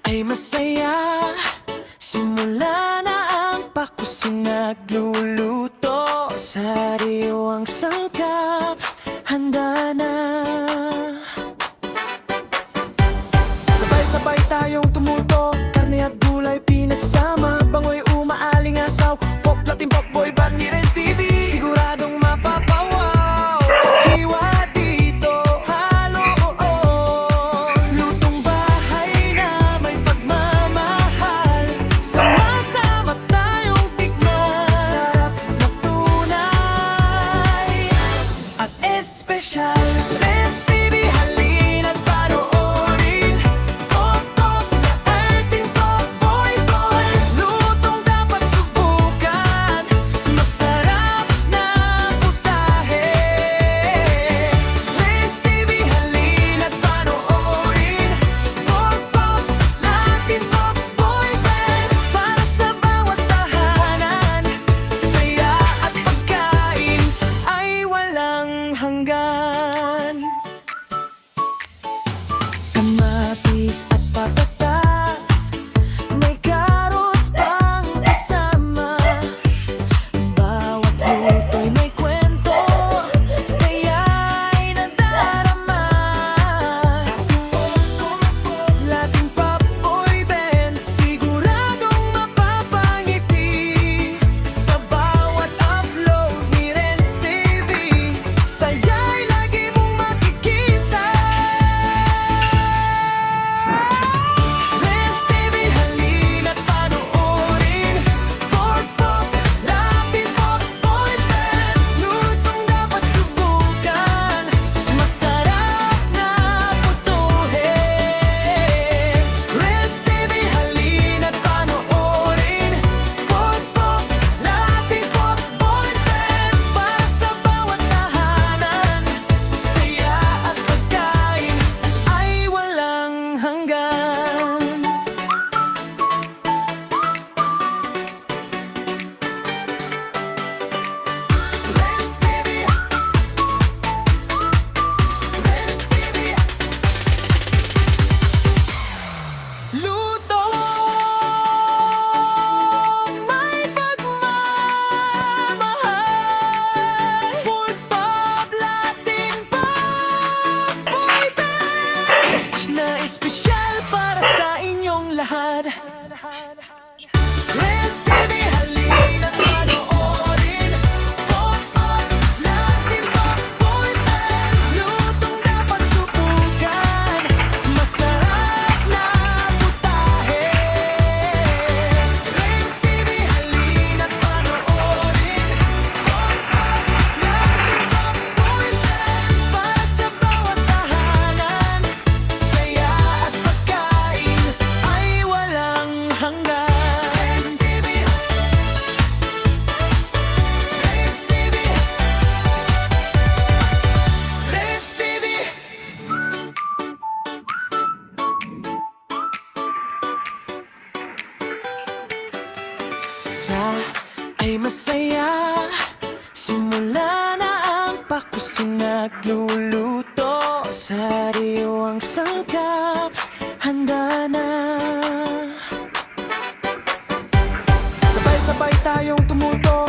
ay masaya. Simula na ang pakuso nagluluto. Sariwang sangkap, handa na. Sabay-sabay tayong tumuto, karne at gulay pinagsama. Bango'y umaalingasaw, pop latin pop boy band ni Renz TV. Siguradong mapapawaw, hiwa dito, halo lutong bahay na may pagmamahal. Sama-sama tayong tikman, sarap na tunay at espesyal. Renz TV, halina't panoorin. Pop pop na ating pop boy boy, lutong dapat subukan. Masarap na putahe. Renz TV, halina't panoorin. Pop pop natin pop boy band, para sa bawat tahanan. Saya at pagkain ay walang hanggan. Kamatis at patatas, may carrots pang kasama. Bawat luto'y may kwento, saya'y nadarama. Lating pop boy band, siguradong mapapangiti. Sa bawat upload ni Renz TV, saya'y lagi mong makikita. Renz TV, halina't panoorin. Pop pop natin pop boy band, lutong dapat subukan. Masarap na putuhe. Renz TV, halina't panoorin. Pop pop natin pop boy band, para sa bawat tahanan. Saya at pagkain ay walang hanggan. Renz TV, Renz TV, luto may pagmamahal. Pop pop latin pop boy band, na espesyal para sa inyong lahat. Renz TV, halina't panoorin. Pop pop natin pop boy band, lutong dapat subukan. Masarap na putahe. Renz TV, halina't panoorin. Pop pop natin pop boy band, para sa bawat tahanan. Saya at pagkain ay walang hanggan. Renz TV, Renz TV, Renz TV. Sa ay masaya. Simula na ang pakuso nagluluto. Sariwang sangkap, handa na. Sabay-sabay tayong tumuto,